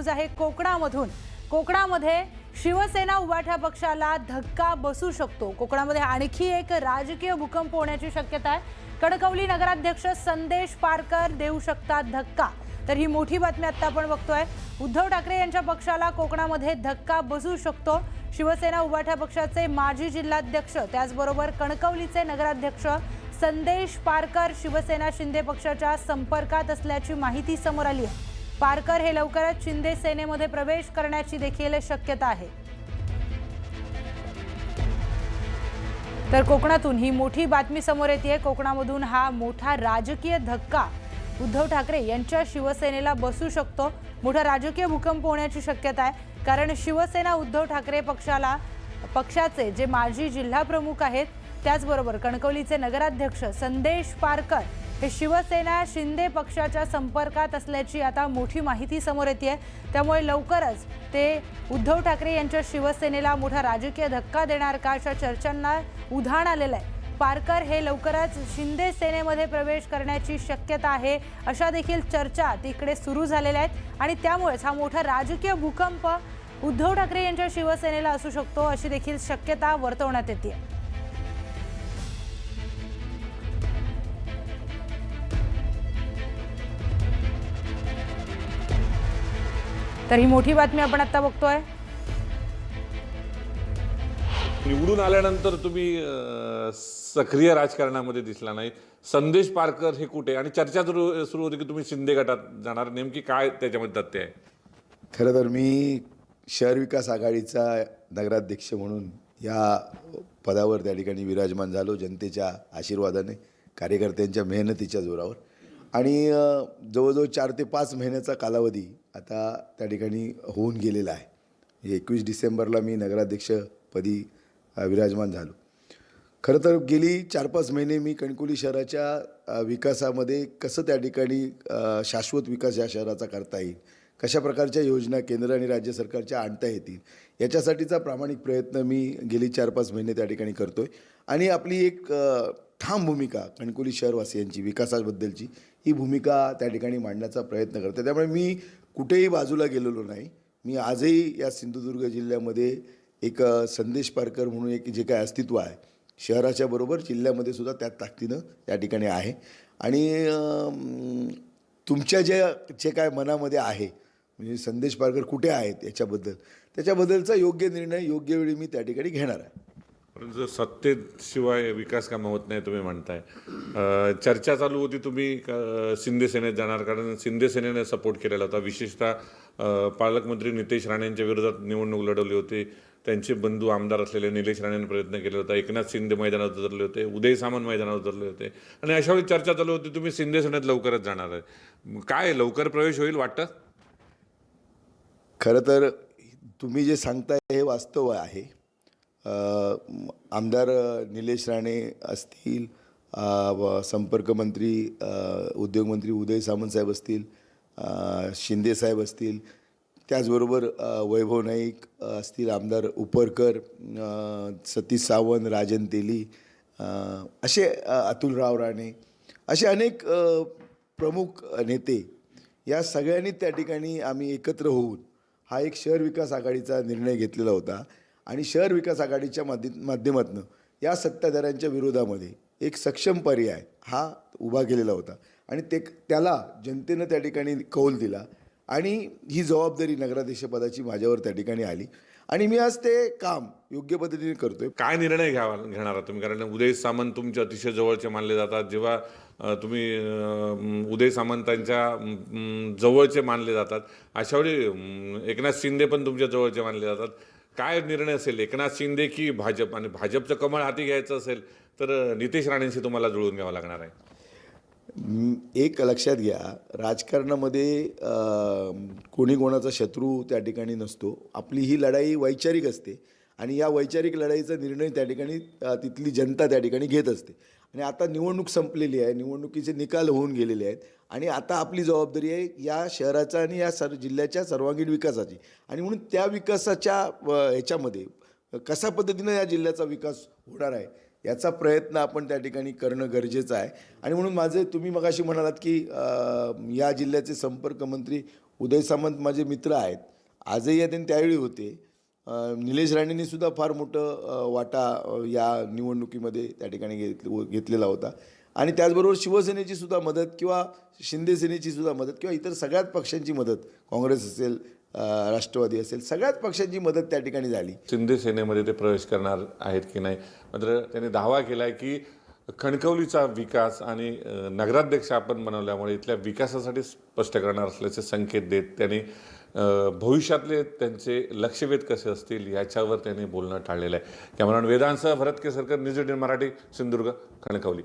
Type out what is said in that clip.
News आहे कोकणामधून। कोकणामध्ये शिवसेना उभाठा पक्षाला धक्का बसू शकतो। कोकणामध्ये आणखी एक राजकीय भूकंप होण्याची शक्यता आहे। कणकवली नगराध्यक्ष संदेश पारकर देऊ शकतात धक्का। तर ही मोठी बातमी आता आपण बघतोय। उद्धव ठाकरे यांच्या पक्षाला कोकणामध्ये धक्का बसू शकतो। शिवसेना उभाठा पक्षाचे माजी जिल्हाध्यक्ष त्याचबरोबर कणकवलीचे नगराध्यक्ष संदेश पारकर शिवसेना शिंदे पक्षाच्या संपर्कात असल्याची माहिती समोर आली आहे। पारकर हे लवकरच शिंदे सेनेमध्ये प्रवेश करण्याची देखील शक्यता आहे। तर कोकणातून ही मोठी बातमी समोर येते। कोकणामधून हा मोठा राजकीय धक्का उद्धव ठाकरे यांच्या शिवसेनेला बसू शकतो। मोठा राजकीय भूकंप होण्याची शक्यता आहे, कारण शिवसेना उद्धव ठाकरे पक्षाचे जे माजी जिल्हा प्रमुख आहेत त्याचबरोबर कणकवलीचे नगराध्यक्ष संदेश पारकर हे शिवसेना शिंदे पक्षाच्या संपर्कात असल्याची आता मोठी माहिती समोर येते। त्यामुळे लवकरच ते उद्धव ठाकरे यांच्या शिवसेनेला मोठा राजकीय धक्का देणार का अशा चर्चांना उधाण आलेलं आहे। पारकर हे लवकरच शिंदे सेनेमध्ये प्रवेश करण्याची शक्यता आहे अशा देखील चर्चा तिकडे सुरू झालेल्या आहेत आणि त्यामुळेच हा मोठा राजकीय भूकंप उद्धव ठाकरे यांच्या शिवसेनेला असू शकतो अशी देखील शक्यता वर्तवण्यात येते। तर ही मोठी बातमी आपण आता बघतोय। निवडून आल्यानंतर तुम्ही सक्रिय राजकारणामध्ये दिसला नाही। संदेश पारकर हे कुठे आणि चर्चा सुरू होती की तुम्ही शिंदे गटात जाणार, नेमकी काय त्याच्यामध्ये तथ्य आहे? खरं तर मी शहर विकास आघाडीचा नगराध्यक्ष म्हणून या पदावर त्या ठिकाणी विराजमान झालो, जनतेच्या आशीर्वादाने, कार्यकर्त्यांच्या मेहनतीच्या जोरावर। आणि जवळजवळ 4 ते 5 महिन्याचा कालावधी आता त्या ठिकाणी होऊन गेलेला आहे। 21 डिसेंबरला मी नगराध्यक्षपदी विराजमान झालो। खरं तर गेली 4-5 महिने मी कणकवली शहराच्या विकासामध्ये कसं त्या ठिकाणी शाश्वत विकास या शहराचा करता येईल, कशा प्रकारच्या योजना केंद्र आणि राज्य सरकारच्या आणता येतील, याच्यासाठीचा प्रामाणिक प्रयत्न मी गेली 4-5 महिने त्या ठिकाणी करतोय। आणि आपली एक ठाम भूमिका कणकवली शहरवासियांची विकासाबद्दलची ही भूमिका त्या ठिकाणी मांडण्याचा प्रयत्न करतो। त्यामुळे मी कुठेही बाजूला गेलेलो नाही। मी आजही या सिंधुदुर्ग जिल्ह्यामध्ये एक संदेश पारकर म्हणून एक जे काय अस्तित्व आहे शहराच्या बरोबर जिल्ह्यामध्ये सुद्धा त्या ताकदीनं त्या ठिकाणी आहे। आणि तुमच्या जे काय मनामध्ये आहे म्हणजे संदेश पारकर कुठे आहेत त्याच्याबद्दलचा योग्य निर्णय योग्य वेळी मी त्या ठिकाणी घेणार आहे। परंतु सत्तेशिवाय विकास कामं होत नाही तुम्ही म्हणताय। चर्चा चालू होती तुम्ही शिंदे सेनेत जाणार, कारण शिंदे सेनेने सपोर्ट केलेला होता। विशेषतः पालकमंत्री नितेश राणेंच्या विरोधात निवडणूक लढवली होती। त्यांचे बंधू आमदार असलेले निलेश राणेंनी प्रयत्न केला होता। एकनाथ शिंदे मैदानात उतरले होते, उदय सामंत मैदानात उतरले होते आणि अशा वेळी चर्चा चालू होती तुम्ही शिंदे सेनेत लवकरच जाणार आहे। काय लवकर प्रवेश होईल वाटतं? खरं तर तुम्ही जे सांगताय हे वास्तव आहे। आमदार निलेश राणे असतील, संपर्क मंत्री उद्योगमंत्री उदय सामंत साहेब असतील, शिंदे साहेब असतील, त्याचबरोबर वैभव नाईक असतील, आमदार उपरकर, सतीश सावंत, राजन तेली, असे अतुलराव राणे, असे अनेक प्रमुख नेते, या सगळ्यांनी त्या ठिकाणी आम्ही एकत्र होऊन हा एक शहर विकास आघाडीचा निर्णय घेतलेला होता। आणि शहर विकास आघाडीच्या माध्यमातून या सत्ताधाऱ्यांच्या विरोधामध्ये एक सक्षम पर्याय हा उभा केलेला होता आणि त्याला जनतेनं त्या ठिकाणी कौल दिला आणि ही जबाबदारी नगराध्यक्षपदाची माझ्यावर त्या ठिकाणी आली आणि मी आज ते काम योग्य पद्धतीने करतोय। काय निर्णय घेणार आहात तुम्ही? कारण उदय सामंत तुमचे अतिशय जवळचे मानले जातात। जेव्हा तुम्ही उदय सामंतांच्या जवळचे मानले जातात, अशावेळी एकनाथ शिंदे पण तुमच्या जवळचे मानले जातात। काय निर्णय असेल, एकनाथ शिंदे की भाजप? आणि भाजपचं कमळ हाती घ्यायचं असेल तर नितेश राणेंशी तुम्हाला जुळून घ्यावं लागणार आहे। एक लक्षात घ्या, राजकारणामध्ये कोणी कोणाचा शत्रू त्या ठिकाणी नसतो। आपली ही लढाई वैचारिक असते आणि या वैचारिक लढाईचा निर्णय त्या ठिकाणी तिथली जनता त्या ठिकाणी घेत असते। आणि आता निवडणूक संपलेली आहे, निवडणुकीचे निकाल होऊन गेलेले आहेत आणि आता आपली जबाबदारी आहे या शहराचा आणि या जिल्ह्याच्या सर्वांगीण विकासाची। आणि म्हणून त्या विकासाच्या ह्याच्यामध्ये कशा पद्धतीनं या जिल्ह्याचा विकास होणार आहे याचा प्रयत्न आपण त्या ठिकाणी करणं गरजेचं आहे। आणि म्हणून तुम्ही मगाशी म्हणालात की या जिल्ह्याचे संपर्क मंत्री उदय सामंत माझे मित्र आहेत, आजही आहेत आणि त्यावेळी होते. निलेश राणेंनी सुद्धा फार मोठं वाटा या निवडणुकीमध्ये त्या ठिकाणी घेतलेला होता. आणि त्याचबरोबर शिवसेनेची सुद्धा मदत किंवा शिंदे सेनेची सुद्धा मदत किंवा इतर सगळ्याच पक्षांची मदत, काँग्रेस असेल, राष्ट्रवादी असेल, सगळ्याच पक्षांची मदत त्या ठिकाणी झाली. शिंदे सेनेमध्ये ते प्रवेश करणार आहेत की नाही, मात्र त्यांनी दावा केला आहे की कणकवलीचा विकास आणि नगराध्यक्ष आपण बनवल्यामुळे इथल्या विकासासाठी स्पष्ट करणार असल्याचे संकेत देत त्यांनी भविष्यातले त्यांचे लक्षवेध कसे असतील याच्यावर त्यांनी बोलणं टाळलेलं आहे. कॅमेरामॅन वेदांसह भरत केसरकर, न्यूज 18 मराठी, सिंधुदुर्ग, कणकवली.